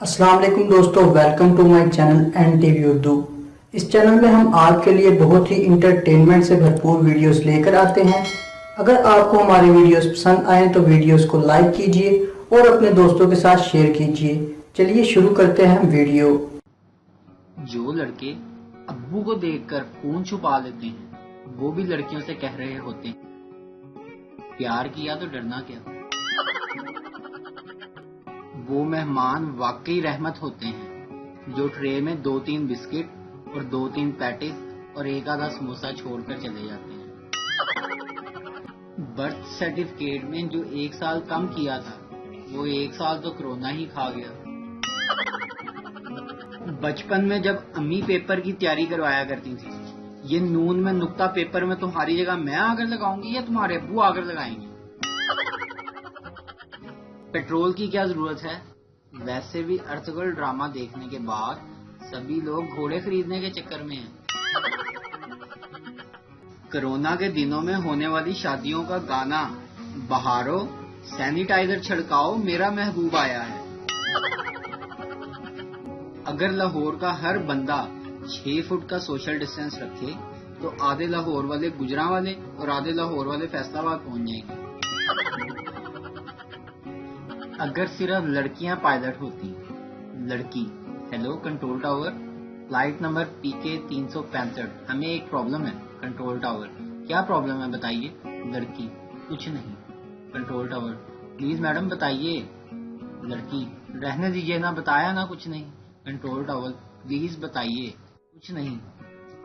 अस्सलाम वालेकुम दोस्तों, welcome to my channel N TV Urdu. इस चैनल में हम आपके लिए बहुत ही इंटरटेनमेंट से भरपूर वीडियोस लेकर आते हैं। अगर आपको हमारे वीडियोस पसंद आए तो वीडियोस को लाइक कीजिए और अपने दोस्तों के साथ शेयर कीजिए। चलिए शुरू करते हैं वीडियो। जो लड़के अब्बू को देखकर खून छुपा लेते हैं वो भी लड़कियों से कह रहे होते हैं प्यार किया तो डरना क्या। वो मेहमान वाकई रहमत होते हैं जो ट्रे में 2-3 बिस्किट और 2-3 पैटिस और एक आधा समोसा छोड़कर चले जाते हैं। बर्थ सर्टिफिकेट में जो 1 साल कम किया था वो 1 साल तो कोरोना ही खा गया। बचपन में जब अम्मी पेपर की तैयारी करवाया करती थी, ये नून में नुक्ता पेपर में तुम्हारी जगह मैं आकर लगाऊंगी या तुम्हारे अब्बू आकर लगाएंगे। पेट्रोल की क्या जरूरत है। वैसे भी अर्थगर्ल ड्रामा देखने के बाद सभी लोग घोड़े खरीदने के चक्कर में हैं। कोरोना के दिनों में होने वाली शादियों का गाना बहारो सैनिटाइजर छिड़काओ मेरा महबूब आया है। अगर लाहौर का हर बंदा 6 फुट का सोशल डिस्टेंस रखे तो आधे लाहौर वाले गुजरांवाले और आधे लाहौर वाले फैसलाबाद पहुंच जाएंगे। अगर सिर्फ लड़कियां पायलट होती। लड़की, hello control tower, flight number PK 365, हमें एक प्रॉब्लम है। कंट्रोल टावर, क्या प्रॉब्लम है बताइए। लड़की, कुछ नहीं। कंट्रोल टावर, प्लीज मैडम बताइए। लड़की, रहने दीजिए ना, बताया ना कुछ नहीं। कंट्रोल टावर, प्लीज बताइए। कुछ नहीं,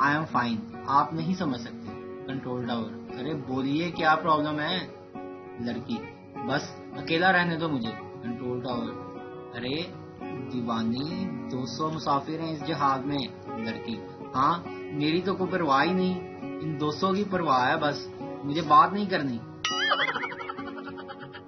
आई एम फाइन, आप नहीं समझ सकते। कंट्रोल टावर, अरे बोलिए क्या प्रॉब्लम है। लड़की, बस अकेला रहने दो मुझे। कंट्रोल टावर, अरे दीवानी 200 मुसाफिर हैं इस जहाज में। लड़की, हाँ मेरी तो कोई परवाह ही नहीं, इन 200 की परवाह है बस, मुझे बात नहीं करनी।